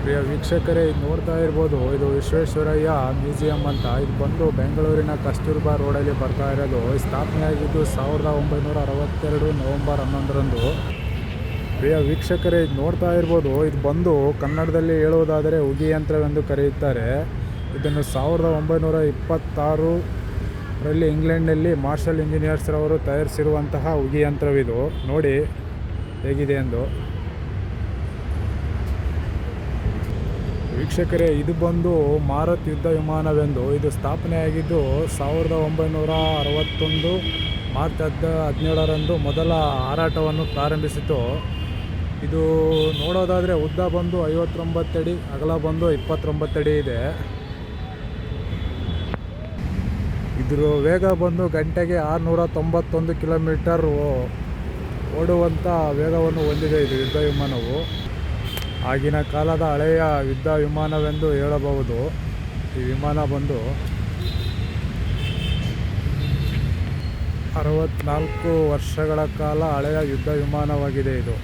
ಪ್ರಿಯ ವೀಕ್ಷಕರೇ, ಇದು ನೋಡ್ತಾ ಇರ್ಬೋದು, ಇದು ವಿಶ್ವೇಶ್ವರಯ್ಯ ಮ್ಯೂಸಿಯಂ ಅಂತ. ಇದು ಬಂದು ಬೆಂಗಳೂರಿನ ಕಸ್ತೂರ್ಬಾ ರೋಡಲ್ಲಿ ಬರ್ತಾ ಇರೋದು. ಸ್ಥಾಪನೆಯಾಗಿದ್ದು 1962 ನವೆಂಬರ್ 11ರಂದು. ಪ್ರಿಯ ವೀಕ್ಷಕರೇ, ಇದು ನೋಡ್ತಾ ಇರ್ಬೋದು, ಇದು ಬಂದು ಕನ್ನಡದಲ್ಲಿ ಹೇಳುವುದಾದರೆ ಉಗಿ ಯಂತ್ರವೆಂದು ಕರೆಯುತ್ತಾರೆ. ಇದನ್ನು 1926ರಲ್ಲಿ ಇಂಗ್ಲೆಂಡ್ನಲ್ಲಿ ಮಾರ್ಷಲ್ ಇಂಜಿನಿಯರ್ಸ್ ರವರು ತಯಾರಿಸಿರುವಂತಹ ಉಗಿ ಯಂತ್ರವಿದು. ನೋಡಿ ಹೇಗಿದೆ ಎಂದು. ವೀಕ್ಷಕರೇ, ಇದು ಬಂದು ಮಾರುತ್ ಯುದ್ಧ ವಿಮಾನವೆಂದು. ಇದು ಸ್ಥಾಪನೆಯಾಗಿದ್ದು 1961 ಮಾರ್ಚ್ 17ರಂದು ಮೊದಲ ಹಾರಾಟವನ್ನು ಪ್ರಾರಂಭಿಸಿತು. ಇದು ನೋಡೋದಾದರೆ ಉದ್ದ ಬಂದು 59 ಅಡಿ, ಅಗಲ ಬಂದು 29 ಅಡಿ ಇದೆ. ಇದರ ವೇಗ ಬಂದು ಗಂಟೆಗೆ 691 ಕಿಲೋಮೀಟರ್ ಓಡುವಂಥ ವೇಗವನ್ನು ಹೊಂದಿದೆ ಇದು ಯುದ್ಧ ವಿಮಾನವು. ಆಗಿನ ಕಾಲದ ಹಳೆಯ ಯುದ್ಧ ವಿಮಾನವೆಂದು ಹೇಳಬಹುದು. ಈ ವಿಮಾನ ಬಂದು 64 ವರ್ಷಗಳ ಕಾಲ ಹಳೆಯ ಯುದ್ಧ ವಿಮಾನವಾಗಿದೆ ಇದು.